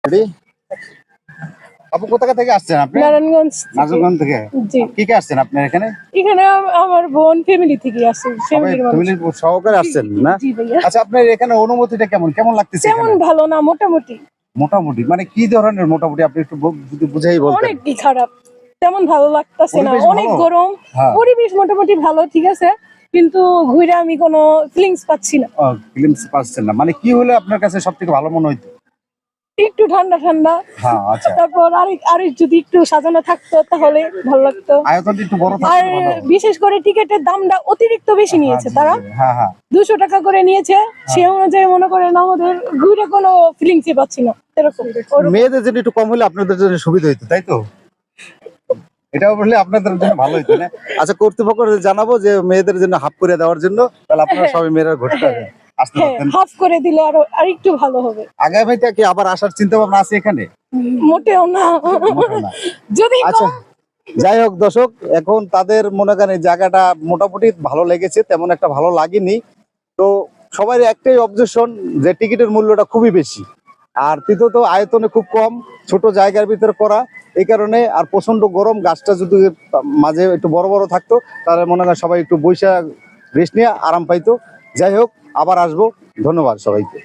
Ready? আপু কোথা থেকে আসছেন আপনি? নারায়ণগঞ্জ থেকে। নারায়ণগঞ্জ থেকে। জি। কি কে আসছেন আপনার এখানে? এখানে আমার বোন ফ্যামিলি থেকে আসছে, ফ্যামিলির মানুষ। ফ্যামিলি সহকারে আসছেন না? জি ভাইয়া। আচ্ছা, আপনার এখানে অনুমতিটা কেমন কেমন লাগতেছে তেমন এখানে? ভালো না, মোটামুটি। মোটামুটি মানে কি ধরনের মোটামুটি আপনি একটু যদি বুঝাই বলতেন। অনেকই খারাপ, তেমন ভালো লাগতেছে না, পরিবেশ অনেক ভালো? গরম। হ্যাঁ। পরিবেশ মোটামুটি ভালো, ঠিক আছে, কিন্তু ঘুরে আমি কোনো ফিলিংস পাচ্ছি না। ফিলিংস পাচ্ছেন না মানে কি হলে আপনার কাছে সবথেকে ভালো মনে হইতো? একটু ঠান্ডা ঠান্ডা, হ্যাঁ, আচ্ছা। তারপর আর যদি একটু সাজানো থাকতো তাহলে ভালো লাগতো। আয়তনটা একটু বড় আর থাকলে ভালো। বিশেষ করে টিকেটের দামটা অতিরিক্ত বেশি নিয়েছে জি, তারা। জি, হ্যাঁ হ্যাঁ 200 টাকা করে নিয়েছে, সে অনুযায়ী মনে করেন আমাদের ঘুরে কোনো ফিলিংসই পাচ্ছি না এরকম। মেয়েদের জন্য একটু কম হলে আপনাদের জন্য সুবিধা হইতো, তাই তো? এটা বললে আপনাদের জন্য ভালো হইতো না? আচ্ছা, কর্তৃপক্ষ জানাবো যে মেয়েদের জন্য হাফ করে দেওয়ার জন্য, তাহলে আপনারা সবাই মেয়েরা ঘুরতে পারবেন, আসতে হ্যাঁ, পারতেন। হাফ করে দিলে আর একটু ভালো হবে। আগামীতে কি আবার আসার চিন্তা ভাবনা আছে এখানে? মোটেও না। মোটেও না। যদি আচ্ছা, যাই হোক দর্শক, এখন তাদের মনে করেন এই জায়গাটা মোটামুটি ভালো লেগেছে, তেমন একটা ভালো লাগেনি। তো সবার একটাই অবজেকশন যে টিকিটের মূল্যটা খুবই বেশি, আর তৃতীয়ত আয়তনে খুব কম, ছোট জায়গার ভিতরে করা, এই কারণে। আর প্রচন্ড গরম, গাছটা যদি মাঝে একটু বড় বড় থাকতো তাহলে মনে হয় সবাই একটু বৈশাখ রেস্ট নিয়ে আরাম পাইতো। যাই হোক, আবার আসবো। ধন্যবাদ সবাইকে।